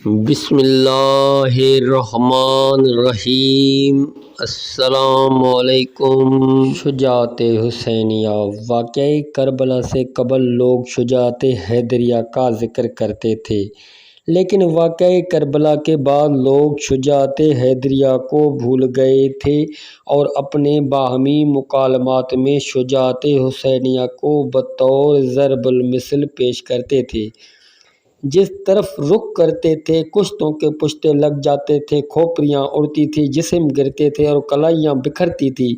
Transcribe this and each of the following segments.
بسم اللہ الرحمن الرحیم۔ السلام علیکم۔ شجاعت حسینیہ۔ واقعہ کربلا سے قبل لوگ شجاعت حیدریہ کا ذکر کرتے تھے، لیکن واقعہ کربلا کے بعد لوگ شجاعت حیدریہ کو بھول گئے تھے اور اپنے باہمی مکالمات میں شجاعت حسینیہ کو بطور ضرب المثل پیش کرتے تھے۔ جس طرف رخ کرتے تھے کشتوں کے پشتے لگ جاتے تھے، کھوپڑیاں اڑتی تھیں، جسم گرتے تھے اور کلائیاں بکھرتی تھیں۔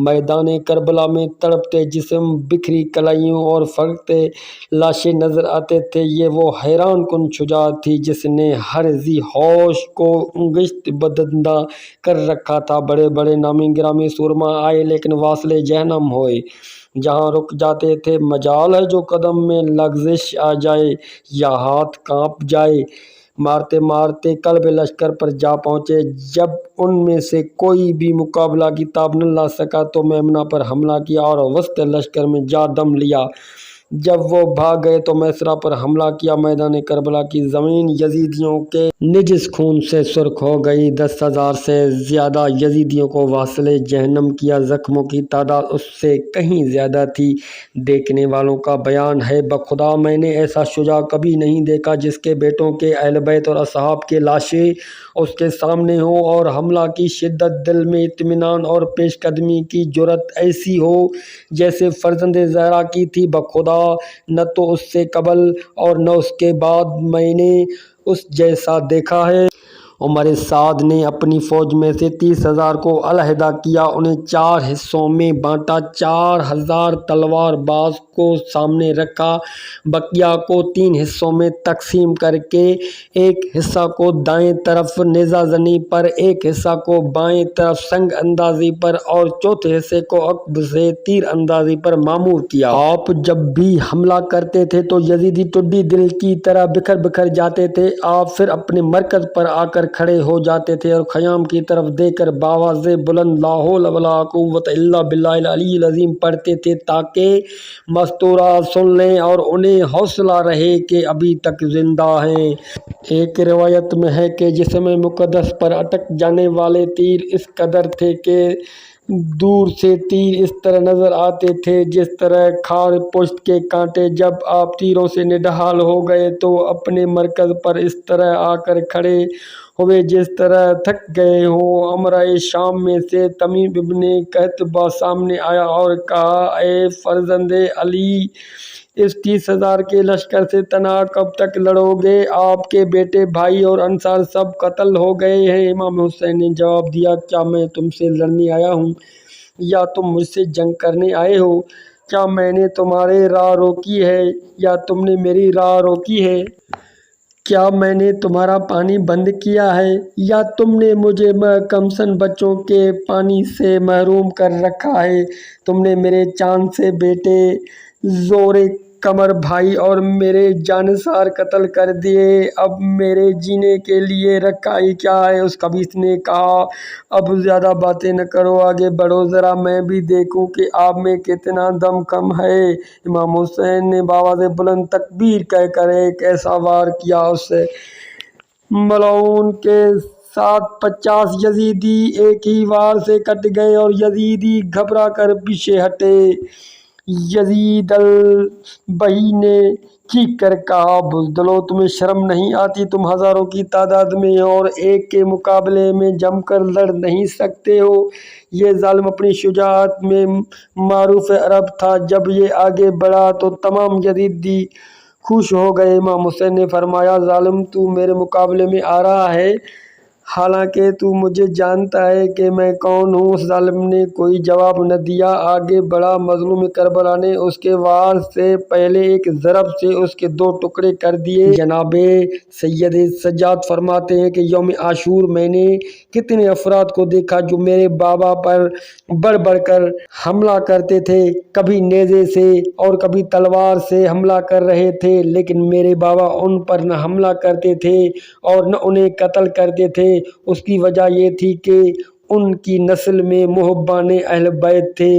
میدان کربلا میں تڑپتے جسم، بکھری کلائیوں اور پھٹتے لاشیں نظر آتے تھے۔ یہ وہ حیران کن شجاعت تھی جس نے ہر ذی ہوش کو انگشت بدندہ کر رکھا تھا۔ بڑے بڑے نامی گرامی سورما آئے لیکن واصل جہنم ہوئے۔ جہاں رک جاتے تھے مجال ہے جو قدم میں لغزش آ جائے یا ہاتھ کانپ جائے۔ مارتے مارتے قلب لشکر پر جا پہنچے۔ جب ان میں سے کوئی بھی مقابلہ کی تاب نہ لا سکا تو میمنہ پر حملہ کیا اور وسط لشکر میں جا دم لیا۔ جب وہ بھاگ گئے تو میسرہ پر حملہ کیا۔ میدان کربلا کی زمین یزیدیوں کے نجس خون سے سرخ ہو گئی۔ 10,000 سے زیادہ یزیدیوں کو واصل جہنم کیا۔ زخموں کی تعداد اس سے کہیں زیادہ تھی۔ دیکھنے والوں کا بیان ہے، بخدا میں نے ایسا شجاع کبھی نہیں دیکھا جس کے بیٹوں کے اہل بیت اور اصحاب کی لاشیں اس کے سامنے ہوں اور حملہ کی شدت، دل میں اطمینان اور پیش قدمی کی جرأت ایسی ہو جیسے فرزند زہرا کی تھی۔ بخدا نہ تو اس سے قبل اور نہ اس کے بعد میں نے اس جیسا دیکھا ہے۔ عمر سعد نے اپنی فوج میں سے 30,000 کو علیحدہ کیا، انہیں 4 حصوں میں بانٹا۔ 4,000 تلوار باز کو سامنے رکھا، بقیہ کو 3 حصوں میں تقسیم کر کے ایک حصہ کو دائیں طرف نیزہ زنی پر، ایک حصہ کو بائیں طرف سنگ اندازی پر اور چوتھے حصے کو عقب سے تیر اندازی پر مامور کیا۔ آپ جب بھی حملہ کرتے تھے تو یزیدی ٹڈی دل کی طرح بکھر بکھر جاتے تھے۔ آپ پھر اپنے مرکز پر آ کر کھڑے ہو جاتے تھے اور خیام کی طرف دیکھ کر بآواز بلند لا حول ولا قوت الا باللہ العلی العظیم پڑھتے تھے تاکہ مستورہ سن لیں اور انہیں حوصلہ رہے کہ ابھی تک زندہ ہیں۔ ایک روایت میں ہے کہ جسم مقدس پر اٹک جانے والے تیر اس قدر تھے کہ دور سے تیر اس طرح نظر آتے تھے جس طرح خار پشت کے کانٹے۔ جب آپ تیروں سے نڈھال ہو گئے تو اپنے مرکز پر اس طرح آ کر کھڑے ہوئے جس طرح تھک گئے ہوں۔ امراء شام میں سے تمیم ابن قحطبہ سامنے آیا اور کہا، اے فرزند علی، اس 30,000 کے لشکر سے تنہا کب تک لڑو گے؟ آپ کے بیٹے، بھائی اور انصار سب قتل ہو گئے ہیں۔ امام حسین نے جواب دیا، کیا میں تم سے لڑنے آیا ہوں یا تم مجھ سے جنگ کرنے آئے ہو؟ کیا میں نے تمہاری راہ روکی ہے یا تم نے میری راہ روکی ہے؟ کیا میں نے تمہارا پانی بند کیا ہے یا تم نے مجھے کمسن بچوں کے پانی سے محروم کر رکھا ہے؟ تم نے میرے چاند سے بیٹے، زور قمر بھائی اور میرے جانثار قتل کر دیے۔ اب میرے جینے کے لیے رکھا ہی کیا ہے؟ اس خبیث نے کہا، اب زیادہ باتیں نہ کرو، آگے بڑھو، ذرا میں بھی دیکھوں کہ آپ میں کتنا دم خم ہے۔ امام حسین نے بآواز بلند تکبیر کہہ کر ایک ایسا وار کیا، اس ملعون کے ساتھ 50 یزیدی ایک ہی وار سے کٹ گئے اور یزیدی گھبرا کر پیچھے ہٹے۔ یزید البہی نے چیخ کر کہا، بزدلو، تمہیں شرم نہیں آتی؟ تم ہزاروں کی تعداد میں ہو اور ایک کے مقابلے میں جم کر لڑ نہیں سکتے ہو؟ یہ ظالم اپنی شجاعت میں معروف عرب تھا۔ جب یہ آگے بڑھا تو تمام یزیدی خوش ہو گئے۔ امام حسین نے فرمایا، ظالم، تو میرے مقابلے میں آ رہا ہے حالانکہ تو مجھے جانتا ہے کہ میں کون ہوں۔ اس ظالم نے کوئی جواب نہ دیا، آگے بڑھا۔ مظلوم کربلا نے اس کے وار سے پہلے ایک ضرب سے اس کے 2 ٹکڑے کر دیے۔ جناب سید سجاد فرماتے ہیں کہ یوم عاشور میں نے کتنے افراد کو دیکھا جو میرے بابا پر بڑھ بڑھ کر حملہ کرتے تھے، کبھی نیزے سے اور کبھی تلوار سے حملہ کر رہے تھے، لیکن میرے بابا ان پر نہ حملہ کرتے تھے اور نہ انہیں قتل کرتے تھے۔ اس کی وجہ یہ تھی کہ ان کی نسل میں محبان اہل بیت تھے۔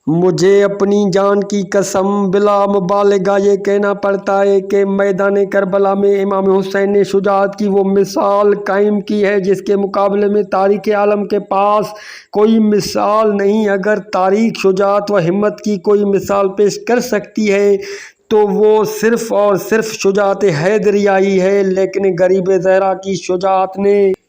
مجھے اپنی جان کی قسم بلا مبالغہ یہ کہنا پڑتا ہے کہ میدان کربلا میں امام حسین نے شجاعت کی وہ مثال قائم کی ہے جس کے مقابلے میں تاریخ عالم کے پاس کوئی مثال نہیں۔ اگر تاریخ شجاعت و ہمت کی کوئی مثال پیش کر سکتی ہے تو وہ صرف اور صرف شجاعت حیدریہ ہی ہے، لیکن غریب زہرا کی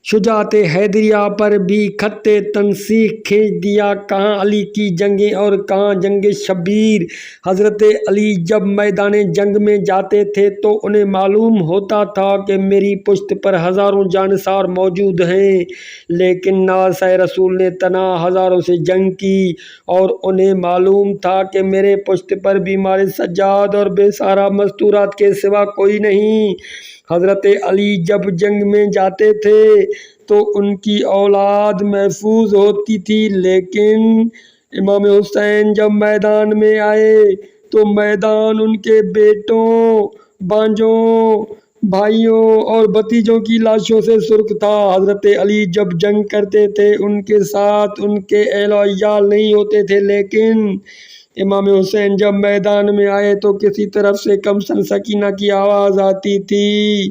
شجاعت حیدریہ پر بھی خط تنسیق کھینچ دیا۔ کہاں علی کی جنگیں اور کہاں جنگ شبیر۔ حضرت علی جب میدان جنگ میں جاتے تھے تو انہیں معلوم ہوتا تھا کہ میری پشت پر ہزاروں جانثار موجود ہیں، لیکن ناصح رسول نے تنہا ہزاروں سے جنگ کی، اور انہیں معلوم تھا کہ میرے پشت پر بیمار سجاد اور بے سہارا مستورات کے سوا کوئی نہیں۔ حضرت علی جب جنگ میں جاتے تھے تو ان کی اولاد محفوظ ہوتی تھی، لیکن امام حسین جب میدان میں آئے تو میدان ان کے بیٹوں، بھانجوں، بھائیوں اور بھتیجوں کی لاشوں سے سرخ تھا۔ حضرت علی جب جنگ کرتے تھے ان کے ساتھ ان کے اہل و عیال نہیں ہوتے تھے، لیکن امام حسین جب میدان میں آئے تو کسی طرف سے کمسن سکینہ کی آواز آتی تھی،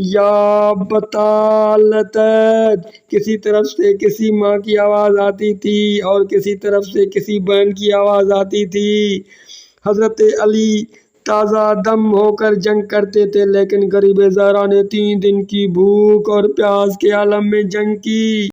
یا بطالت، کسی طرف سے کسی ماں کی آواز آتی تھی اور کسی طرف سے کسی بہن کی آواز آتی تھی۔ حضرت علی تازہ دم ہو کر جنگ کرتے تھے، لیکن غریب زہرا نے 3 دن کی بھوک اور پیاس کے عالم میں جنگ کی۔